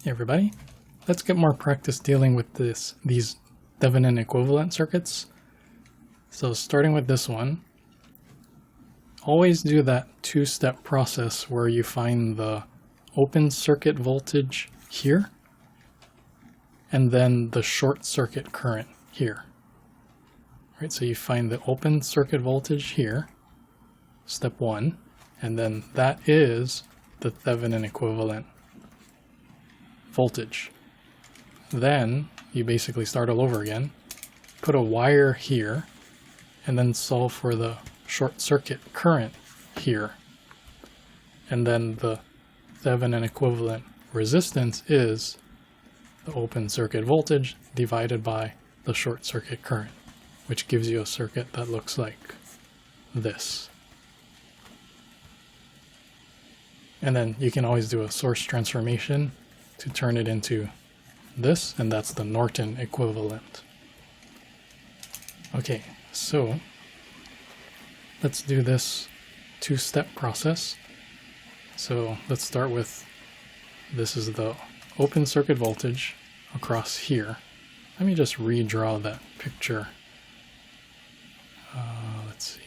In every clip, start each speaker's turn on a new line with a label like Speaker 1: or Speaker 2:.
Speaker 1: Hey everybody, let's get more practice dealing with these Thevenin equivalent circuits. So starting with this one, always do that two-step process where you find the open circuit voltage here and then the short circuit current here. Right, so you find the open circuit voltage here, step one, and then that is the Thevenin equivalent voltage. Then you basically start all over again, put a wire here, and then solve for the short circuit current here. And then the Thevenin equivalent resistance is the open circuit voltage divided by the short circuit current, which gives you a circuit that looks like this. And then you can always do a source transformation to turn it into this, and that's the Norton equivalent. Okay, so let's do this two-step process. So let's start with, this is the open circuit voltage across here. Let me just redraw that picture. Let's see.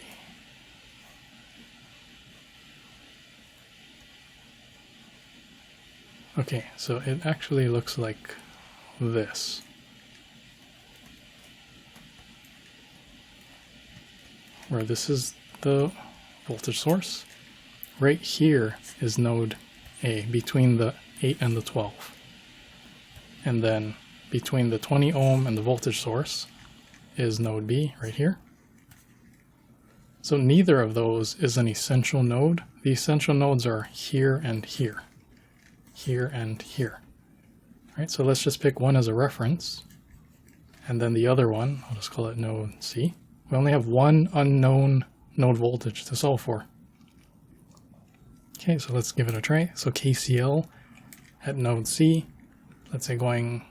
Speaker 1: Okay, so it actually looks like this. Where this is the voltage source. Right here is node A, between the 8 and the 12. And then between the 20 ohm and the voltage source is node B, right here. So neither of those is an essential node. The essential nodes are here and here. Here and here. All right, so let's just pick one as a reference. And then the other one, I'll just call it node C. We only have one unknown node voltage to solve for. Okay, so let's give it a try. So KCL at node C, let's say going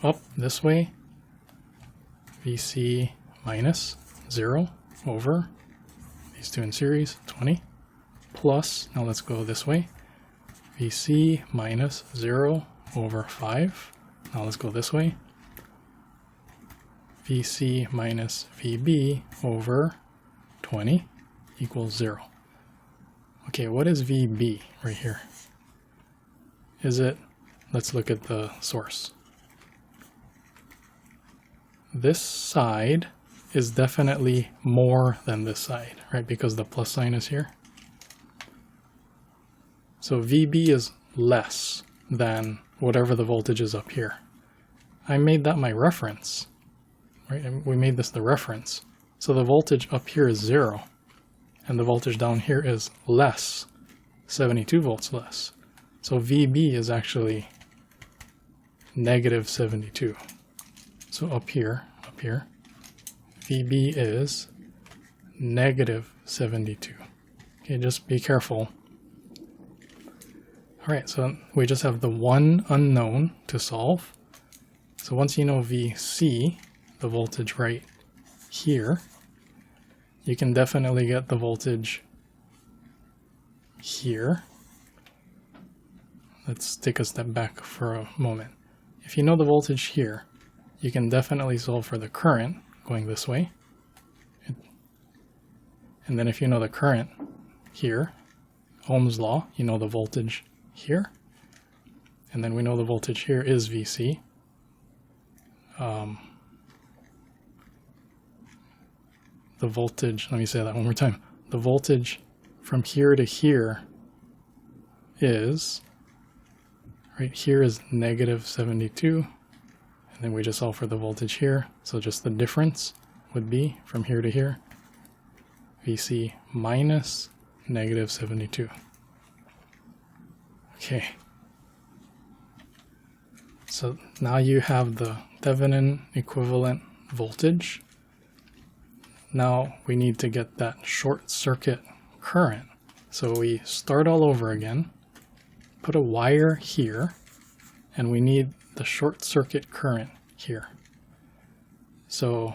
Speaker 1: up this way, VC minus 0 over these two in series, 20, plus, now let's go this way, VC minus 0 over 5, now let's go this way, VC minus VB over 20 equals 0. Okay, what is VB right here? Is it, let's look at the source. This side is definitely more than this side, right? Because the plus sign is here. So VB is less than whatever the voltage is up here. I made that my reference, right? And we made this the reference. So the voltage up here is 0. And the voltage down here is less, 72 volts less. So VB is actually negative 72. So up here, VB is negative 72. Okay, just be careful. All right, so we just have the one unknown to solve. So once you know VC, the voltage right here, you can definitely get the voltage here. Let's take a step back for a moment. If you know the voltage here, you can definitely solve for the current going this way. And then if you know the current here, Ohm's law, you know the voltage here. And then we know the voltage here is VC. The voltage, let me say that one more time. The voltage from here to here is, right here is negative 72. And then we just solve for the voltage here. So just the difference would be from here to here, VC minus negative 72. Okay. So now you have the Thevenin equivalent voltage. Now we need to get that short circuit current. So we start all over again, put a wire here, and we need the short circuit current here. So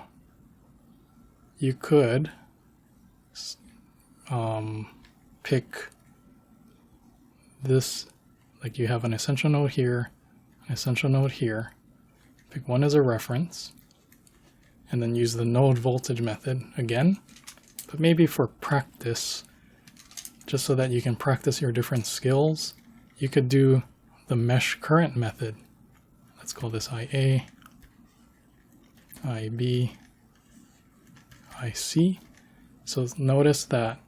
Speaker 1: you could pick this, like you have an essential node here, essential node here, pick one as a reference, and then use the node voltage method again, but maybe for practice, just so that you can practice your different skills, you could do the mesh current method. Let's call this IA, IB, IC. So notice that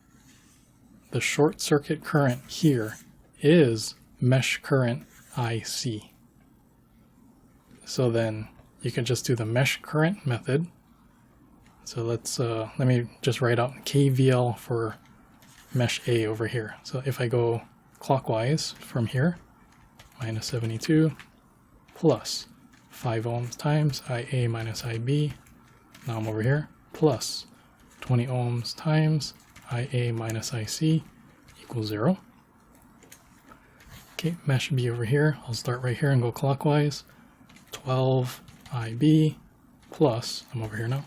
Speaker 1: the short circuit current here is mesh current IC. So then you can just do the mesh current method. So let me just write out KVL for mesh A over here. So if I go clockwise from here, minus 72 plus 5 ohms times IA minus IB. Now I'm over here, plus 20 ohms times IA minus IC equals 0. Okay, mesh B over here, I'll start right here and go clockwise. 12 IB plus, I'm over here now,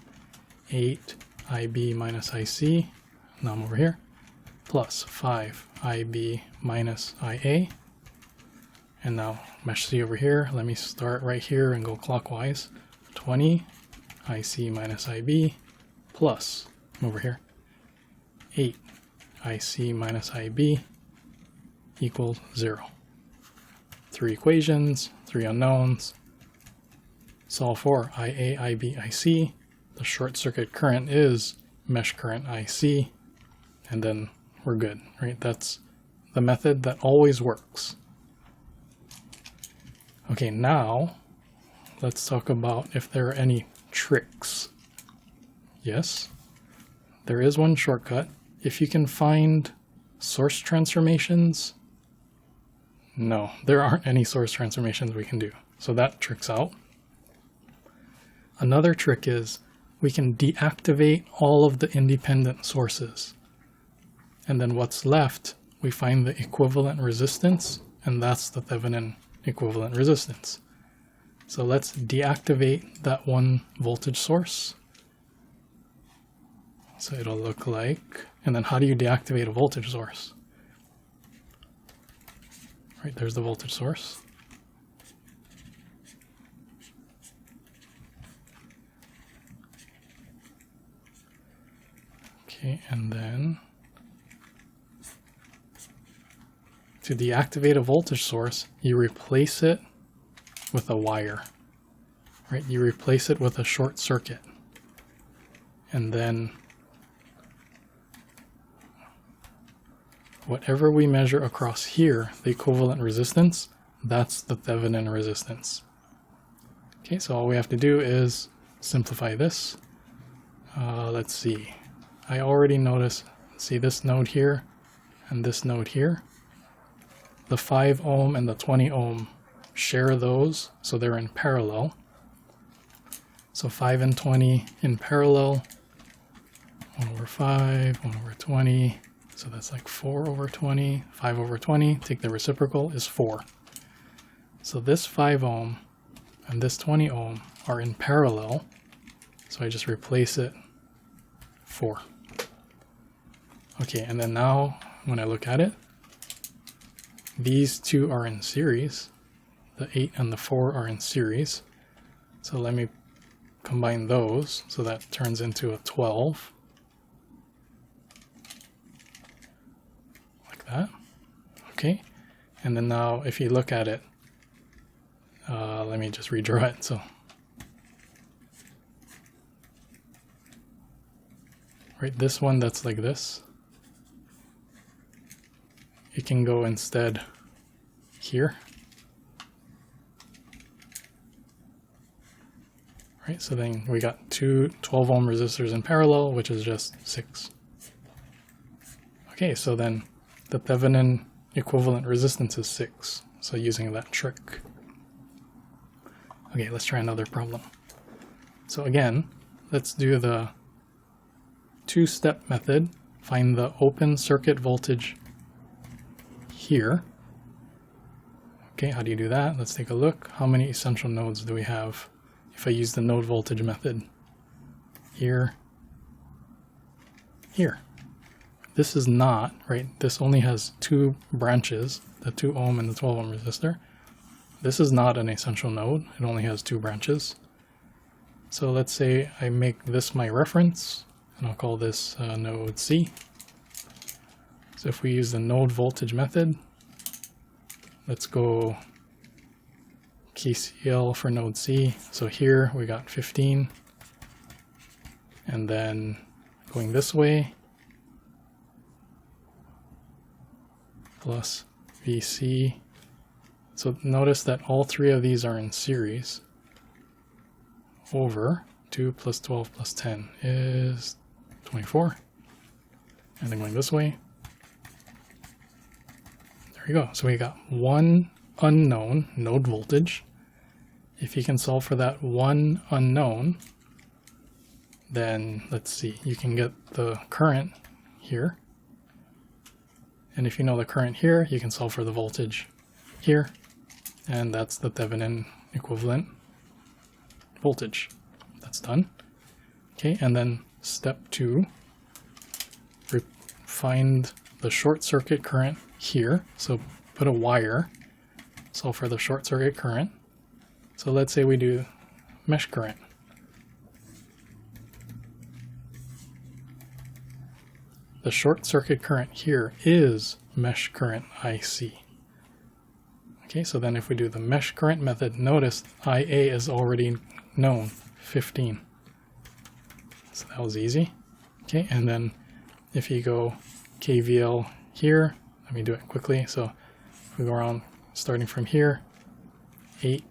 Speaker 1: 8 IB minus IC, now I'm over here, plus 5 IB minus IA. And now mesh C over here, let me start right here and go clockwise. 20 IC minus IB plus, I'm over here, 8 IC minus IB equals 0. 3 equations, 3 unknowns. Solve for IA, IB, IC. The short circuit current is mesh current IC, and then we're good, right? That's the method that always works. Okay, now let's talk about if there are any tricks. Yes, there is one shortcut. If you can find source transformations, no, there aren't any source transformations we can do. So that trick's out. Another trick is we can deactivate all of the independent sources. And then what's left, we find the equivalent resistance, and that's the Thevenin equivalent resistance. So let's deactivate that one voltage source. So it'll look like, and then how do you deactivate a voltage source? Right, there's the voltage source. Okay, and then to deactivate a voltage source, you replace it with a wire, right? You replace it with a short circuit. And then whatever we measure across here, the equivalent resistance, that's the Thevenin resistance. Okay, so all we have to do is simplify this. Let's see. I already noticed, see this node here and this node here. The 5 ohm and the 20 ohm share those, so they're in parallel. So 5 and 20 in parallel, 1 over 5, 1 over 20, so that's like 4 over 20, 5 over 20, take the reciprocal, is 4. So this 5 ohm and this 20 ohm are in parallel, so I just replace it 4. Okay, and then now when I look at it, these two are in series. The 8 and the 4 are in series. So let me combine those, so that turns into a 12. Like that. Okay, and then now if you look at it, let me just redraw it. So right, this one that's like this, it can go instead here. Right, so then we got two 12 ohm resistors in parallel, which is just 6. Okay, so then the Thevenin equivalent resistance is 6. So using that trick. Okay, let's try another problem. So again, let's do the two-step method. Find the open circuit voltage here. Okay, how do you do that? Let's take a look. How many essential nodes do we have if I use the node voltage method? Here, here. This is not, right? This only has 2 branches, the 2 ohm and the 12 ohm resistor. this is not an essential node. It only has 2 branches. So let's say I make this my reference, and I'll call this node C. So if we use the node voltage method, let's go KCL for node C. So here we got 15, and then going this way, plus VC. So notice that all 3 of these are in series. Over 2 plus 12 plus 10 is 24. And then going this way, there we go. So we got one unknown node voltage. If you can solve for that one unknown, then let's see, you can get the current here. And if you know the current here, you can solve for the voltage here. And that's the Thevenin equivalent voltage. That's done. Okay, and then step 2, find the short circuit current here. So put a wire, solve for the short circuit current. So let's say we do mesh current. The short circuit current here is mesh current IC. Okay, so then if we do the mesh current method, notice IA is already known, 15. So that was easy. Okay, and then if you go KVL here, let me do it quickly. So if we go around starting from here, 8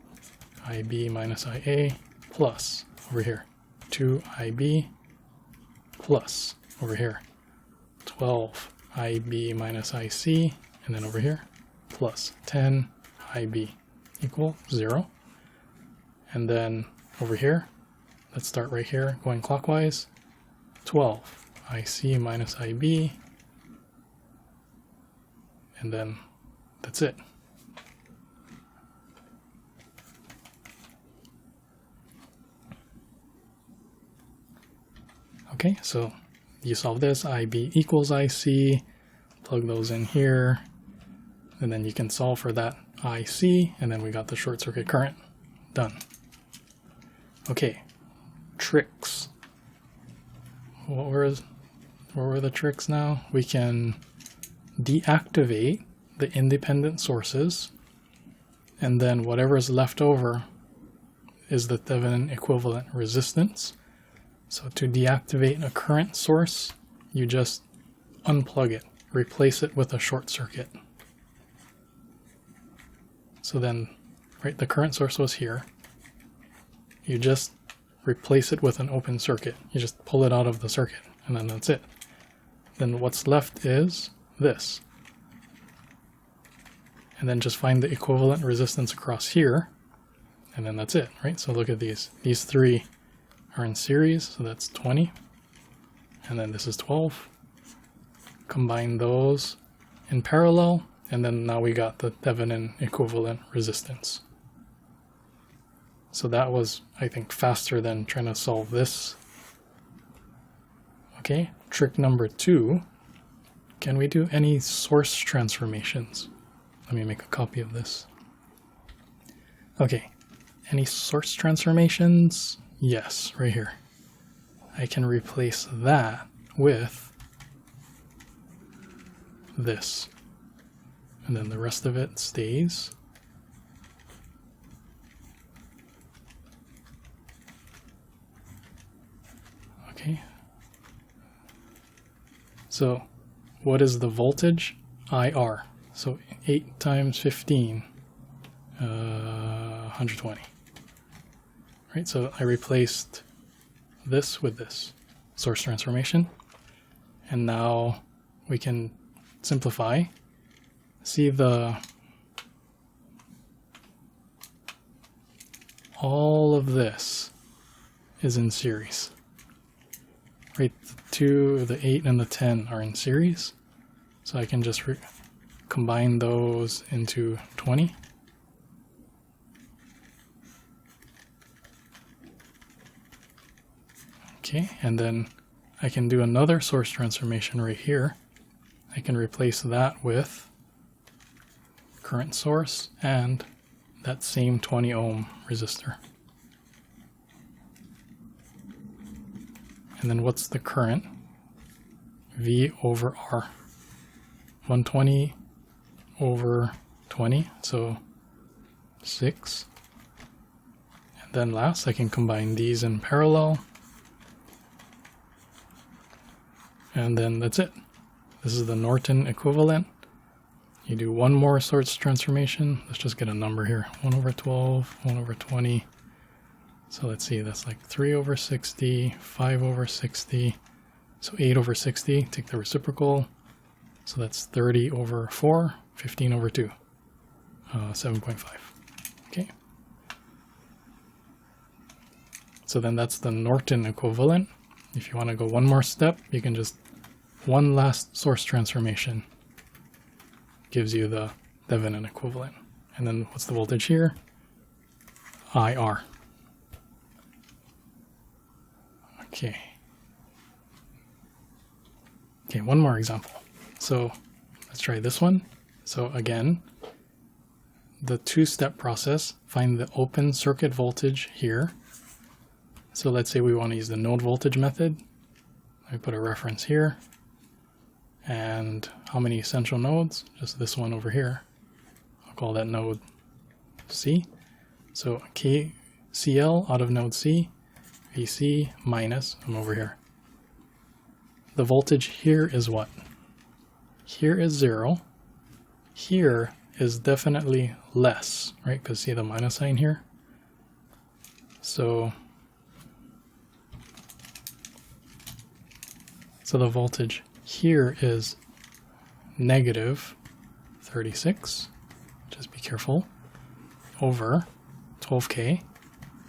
Speaker 1: IB minus IA plus over here, 2 IB plus over here, 12 IB minus IC, and then over here, plus 10 IB equal 0. And then over here, let's start right here, going clockwise, 12 IC minus IB, and then that's it. Okay, so you solve this, IB equals IC, plug those in here, and then you can solve for that IC, and then we got the short circuit current. Done. Okay, tricks. What were the tricks now? We can deactivate the independent sources, and then whatever is left over is the Thevenin equivalent resistance. So to deactivate a current source, you just unplug it, replace it with a short circuit. So then, right, the current source was here. You just replace it with an open circuit. You just pull it out of the circuit, and then that's it. Then what's left is this. And then just find the equivalent resistance across here, and then that's it, right? So look at these. These 3 are in series, so that's 20. And then this is 12. Combine those in parallel, and then now we got the Thevenin equivalent resistance. So that was, I think, faster than trying to solve this. Okay, trick number 2. Can we do any source transformations? Let me make a copy of this. Okay, any source transformations? Yes, right here. I can replace that with this. And then the rest of it stays. Okay. So what is the voltage? IR. So 8 times 15, 120. Right, so I replaced this with this source transformation. And now we can simplify. See all of this is in series. Right, the 2, the 8, and the 10 are in series. So I can just combine those into 20. Okay, and then I can do another source transformation right here. I can replace that with current source and that same 20 ohm resistor. And then what's the current? V over R. 120 over 20, so 6. And then last, I can combine these in parallel. And then that's it. This is the Norton equivalent. You do one more source transformation. Let's just get a number here. 1 over 12, 1 over 20. So let's see, that's like 3 over 60, 5 over 60. So 8 over 60, take the reciprocal. So that's 30 over 4, 15 over 2, 7.5. Okay. So then that's the Norton equivalent. If you want to go one more step, you can just one last source transformation gives you the Thevenin equivalent. And then what's the voltage here? IR. Okay. Okay, one more example. So let's try this one. So again, the two-step process, find the open circuit voltage here. So let's say we want to use the node voltage method. Let me put a reference here. And how many essential nodes? Just this one over here. I'll call that node C. So KCL out of node C, VC minus, I'm over here. The voltage here is what? Here is 0. Here is definitely less, right? Because see the minus sign here? So the voltage here is negative 36, just be careful, over 12K.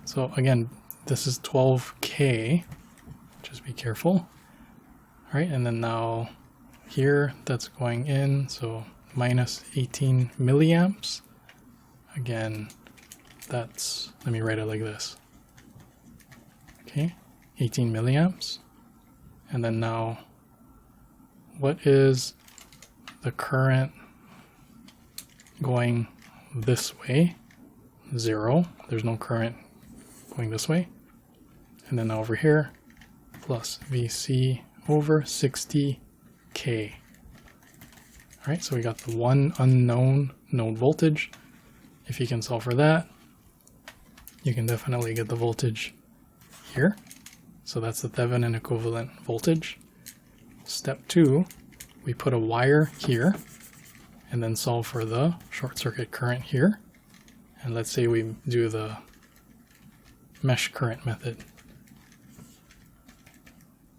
Speaker 1: So again, this is 12K, just be careful. All right, and then now here that's going in, so minus 18 milliamps. Again, that's, let me write it like this. Okay, 18 milliamps. And then now, what is the current going this way? 0. There's no current going this way. And then over here, plus VC over 60K. All right, so we got the one unknown node voltage. If you can solve for that, you can definitely get the voltage here. So that's the Thevenin equivalent voltage. Step 2, we put a wire here and then solve for the short circuit current here. And let's say we do the mesh current method.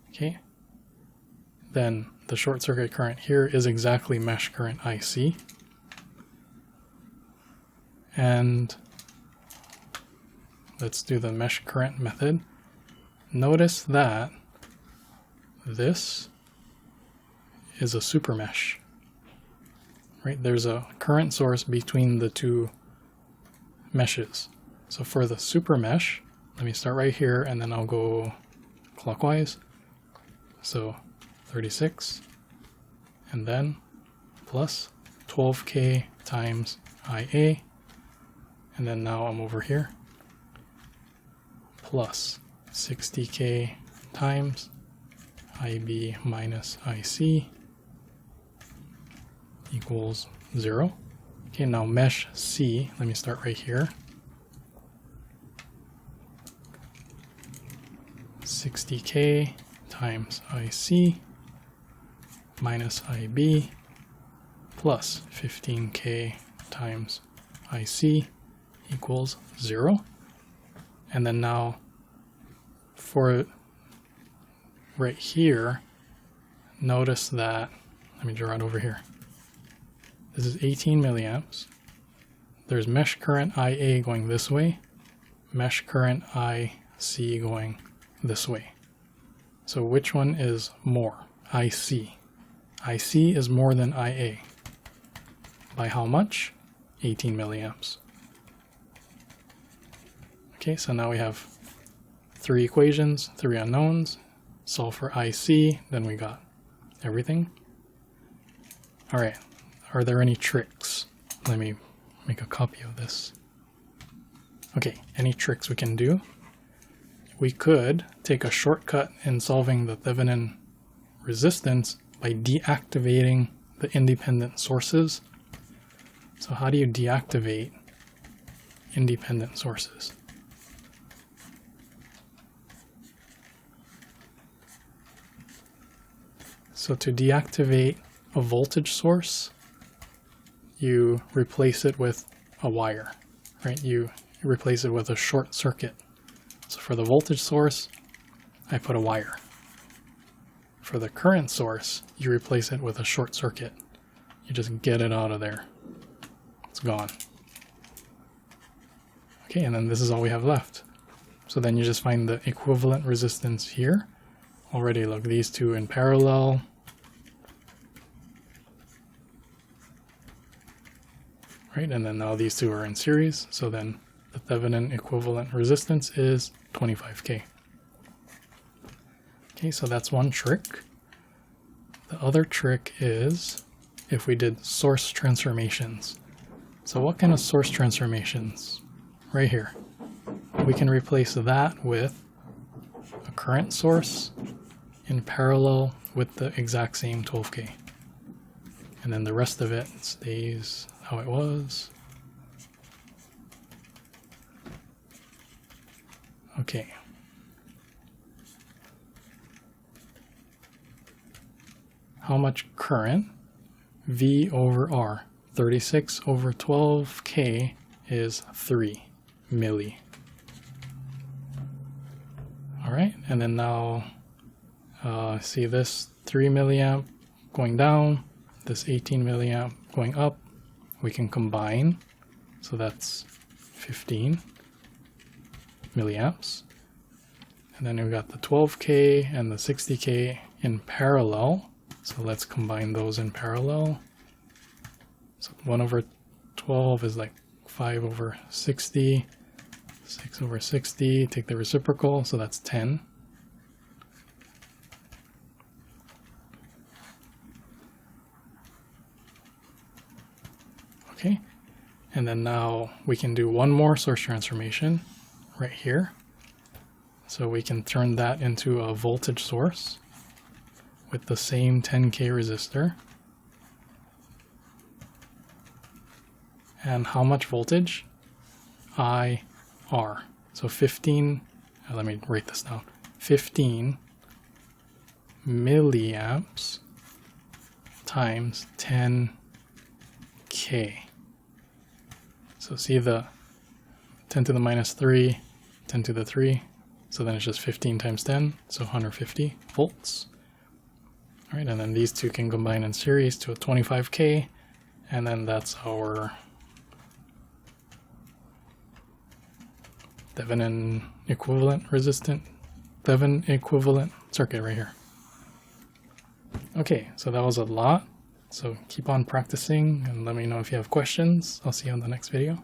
Speaker 1: Okay. Then the short circuit current here is exactly mesh current IC. And let's do the mesh current method. Notice that this is a super mesh, right? There's a current source between the two meshes. So for the super mesh, let me start right here and then I'll go clockwise. So 36 and then plus 12K times IA, and then now I'm over here plus 60K times IB minus IC equals 0. Okay, now mesh C, let me start right here. 60K times IC minus IB plus 15K times IC equals 0. And then now for right here, notice that, let me draw it over here. This is 18 milliamps. There's mesh current IA going this way, mesh current IC going this way. So which one is more? IC. IC is more than IA. By how much? 18 milliamps. Okay, so now we have 3 equations, 3 unknowns, solve for IC, then we got everything. All right, are there any tricks? Let me make a copy of this. Okay, any tricks we can do? We could take a shortcut in solving the Thevenin resistance by deactivating the independent sources. So how do you deactivate independent sources? So to deactivate a voltage source, you replace it with a wire, right? You replace it with a short circuit. So for the voltage source, I put a wire. For the current source, you replace it with a short circuit. You just get it out of there. It's gone. Okay, and then this is all we have left. So then you just find the equivalent resistance here. Already look, these two in parallel. Right, and then now these two are in series, so then the Thevenin equivalent resistance is 25K. Okay, so that's one trick. The other trick is if we did source transformations. So what kind of source transformations? Right here. We can replace that with a current source in parallel with the exact same 12K. And then the rest of it stays how it was. Okay. How much current? V over R. 36 over 12K is 3 milli. Alright, and then now see this 3 milliamp going down, this 18 milliamp going up. We can combine, so that's 15 milliamps. And then we've got the 12K and the 60K in parallel. So let's combine those in parallel. So 1 over 12 is like 5 over 60. 6 over 60, take the reciprocal, so that's 10. Okay, and then now we can do one more source transformation right here. So we can turn that into a voltage source with the same 10K resistor. And how much voltage? IR. So 15, let me write this down, 15 milliamps times 10K. So see the 10 to the minus 3, 10 to the 3, so then it's just 15 times 10, so 150 volts. All right, and then these two can combine in series to a 25K, and then that's our Thevenin equivalent Thevenin equivalent circuit right here. Okay, so that was a lot. So keep on practicing and let me know if you have questions. I'll see you on the next video.